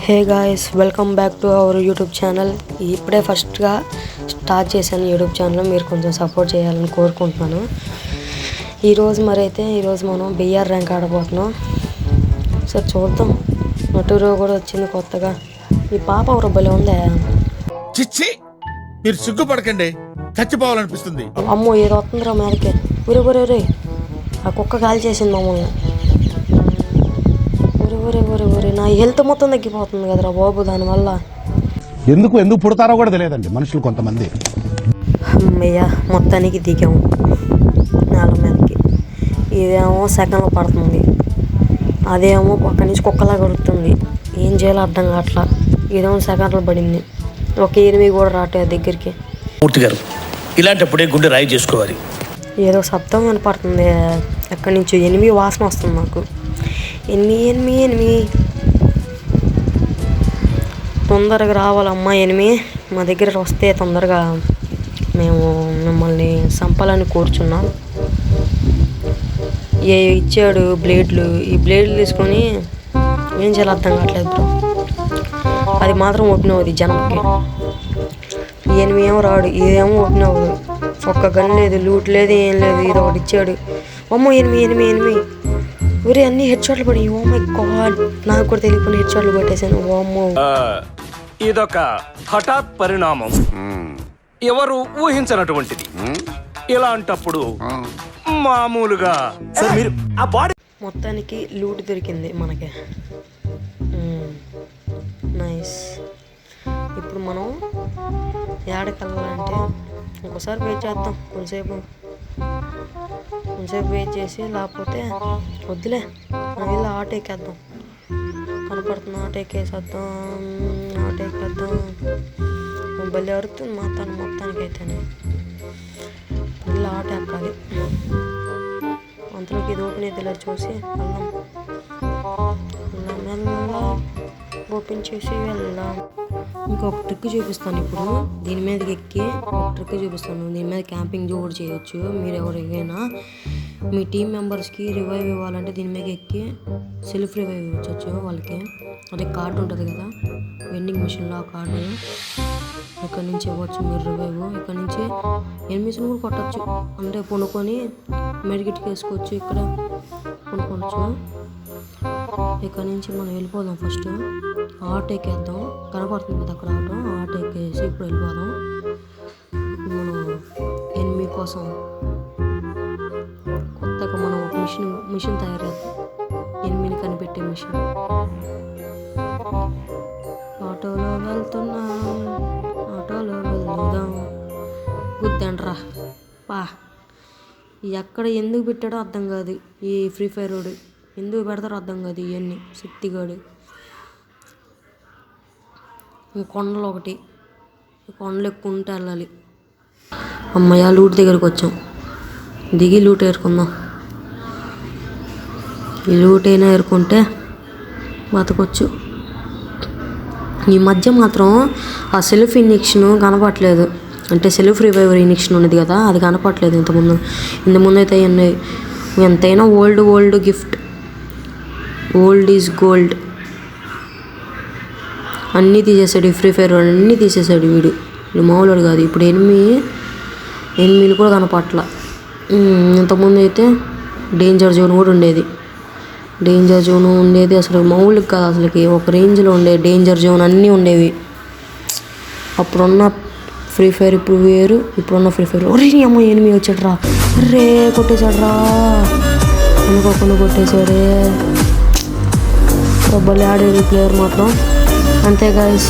Hey guys, welcome back to our YouTube channel. ఇప్పుడే ఫస్ట్గా start చేశాను యూట్యూబ్ ఛానల్. మీరు కొంచెం సపోర్ట్ చేయాలని కోరుకుంటున్నాను. ఈరోజు మనం బిఆర్ ర్యాంక్ ఆడబోతున్నాం. సో చూద్దాం. నటూరో కూడా వచ్చింది కొత్తగా. ఈ పాప ఒక రూపాయలు ఉందా? చిచ్చి, మీరు సిగ్గుపడకండి, చచ్చిపోవాలనిపిస్తుంది. అమ్మో, ఏదో వస్తుందిరా మేరకే. ఊరే ఆ కుక్క కాల్ చేసింది మమ్మల్ని. ఊరే నా హెల్త్ మొత్తం తగ్గిపోతుంది కదరా బాబు దానివల్ల. ఎందుకు పుడతారో కూడా తెలియదండి మనుషులు కొంతమంది. అమ్మయ్య, మొత్తానికి దిగాము నేల మీదకి. ఇదేమో సెకండ్లో పడుతుంది, అదేమో పక్క నుంచి కుక్కలా కడుగుతుంది. ఏం చేయాలో అర్థం కావట్లా. ఇదేమో సెకండ్లో పడింది. ఒక 8 కూడా రావట్లేదు దగ్గరికి. మూర్తి గారు, ఇలాంటప్పుడే గుండె రాయి చేసుకోవాలి. ఏదో శబ్దం వినపడుతుంది ఎక్కడి నుంచి. 8 వాసన వస్తుంది నాకు. 8 తొందరగా రావాలమ్మా. 8 మా దగ్గర వస్తే తొందరగా మేము మిమ్మల్ని చంపాలని కూర్చున్నాం. ఇచ్చాడు బ్లేడ్లు. ఈ బ్లేడ్లు తీసుకొని ఏం చేయాలో అర్థం కావట్లేదు బ్రో. అది మాత్రం ఓపెన్ అవుతుంది జనంకి. 8 ఏమో రాడు, ఇదేమో ఓపెన్ అవ్వదు. ఒక్క గన్ లేదు, లూట్ లేదు, ఏం లేదు. ఇది ఒకటి ఇచ్చాడు. అమ్మో 8 ఊరే అన్ని హెడ్ షాట్లు పడి. ఓ మై గాడ్, నాకు కూడా తెలియకుండా హెడ్ షాట్లు కొట్టేశాను. ఓమ్మో, ఇదొక హఠాత్ పరిణామం, ఎవరు ఊహించనటువంటిది. ఇలాంటప్పుడు మామూలుగా మీరు ఆ బాడీ మొత్తానికి లూట్ దొరికింది మనకి. నైస్. ఇప్పుడు మనం ఏడకి వెళ్ళాలంటే ఒకసారి వెయిట్ చేద్దాం. కొంచెంసేపు వెయిట్ చేసి, లేకపోతే వద్దులే మనం వెళ్ళి ఆటో ఎక్కేద్దాం. కనపడుతుంది, ఆటో ఎక్కేసేద్దాం. బలి అరుతుంది మొత్తానికి అయితేనే. వెళ్ళి ఆటో ఎక్కాలి. అంతలోకి ఇది ఓపెన్ అయితే చూసి వెళ్దాం. ఓపెన్ చేసి వెళ్దాం. ఇంకొక ట్రిక్ చూపిస్తాను ఇప్పుడు. దీని మీదకి ఎక్కి ఒక ట్రిక్ చూపిస్తాను. దీని మీద క్యాంపింగ్ కూడా చేయొచ్చు. మీరు ఎవరికైనా మీ టీం మెంబర్స్కి రివైవ్ ఇవ్వాలంటే దీని మీద ఎక్కి సెల్ఫ్ రివైవ్ ఇవ్వచ్చు వాళ్ళకి. అదే కార్డు ఉంటుంది కదా వెండింగ్ మిషన్లో, ఆ కార్డు ఇక్కడ నుంచి ఇవ్వచ్చు మీరు రివైవ్. ఇక్కడ నుంచి ఎనిమిషన్ కూడా కొట్టచ్చు. అంటే పొనుకొని మెడికిట్కి వేసుకోవచ్చు. ఇక్కడ కొనుక్కోవచ్చు. ఇక్కడ నుంచి మనం వెళ్ళిపోదాం. ఫస్ట్ ఆటో ఎక్కేద్దాం. కనపడుతుంది కదా అక్కడ ఆటో ఎక్కేసి ఇప్పుడు వెళ్ళిపోదాం. మనం ఎనిమి కోసం కొత్తగా మనం ఒక మిషన్ తయారు చేద్దాం. ఎనిమిని కనిపెట్టే మిషన్. ఆటోలో వెళ్దాం. గుద్దండ్రా పా. ఎక్కడ ఎందుకు పెట్టాడో అర్థం కాదు ఈ ఫ్రీ ఫైర్ రోడ్. ఎందుకు పెడతారో అర్థం కాదు. ఇవన్నీ శక్తిగాడు. కొండలు ఒకటి, కొండలు ఎక్కుంటే వెళ్ళాలి. అమ్మయ్య, లూట్ దగ్గరికి వచ్చాం. దిగి లూట్ ఏరుకుందాం. ఈ లూట్ అయినా ఏరుకుంటే బతకొచ్చు. ఈ మధ్య మాత్రం ఆ సెల్ఫ్ ఇన్జెక్షన్ కనపట్లేదు. అంటే సెల్ఫ్ రివైవర్ ఇన్జెక్షన్ ఉన్నది కదా, అది కనపట్లేదు. ఇంతకుముందు అయితే ఉన్నాయి. ఎంతైనా old gift. Old is gold. అన్నీ తీసేసాడు ఈ ఫ్రీ ఫైర్. అన్నీ తీసేసాడు వీడు మామూలుడు కాదు. ఇప్పుడు 8 కూడా కనపట్ల. ఇంతకుముందు అయితే డేంజర్ జోన్ కూడా ఉండేది. అసలు మామూలుగా కాదు, అసలుకి ఒక రేంజ్లో ఉండేది డేంజర్ జోన్. అన్నీ ఉండేవి అప్పుడున్న ఫ్రీ ఫైర్. ఇప్పుడు వేరు. ఇప్పుడున్న ఫ్రీ ఫైర్. ఒరే అమ్మ, 8 వచ్చాడు రా. అర్రే కొట్టేశాడు రా. అనుకోకుండా కొట్టేశాడే. బలి ఆడేది ప్లేయర్ మాత్రం. అంతే గాయ్స్.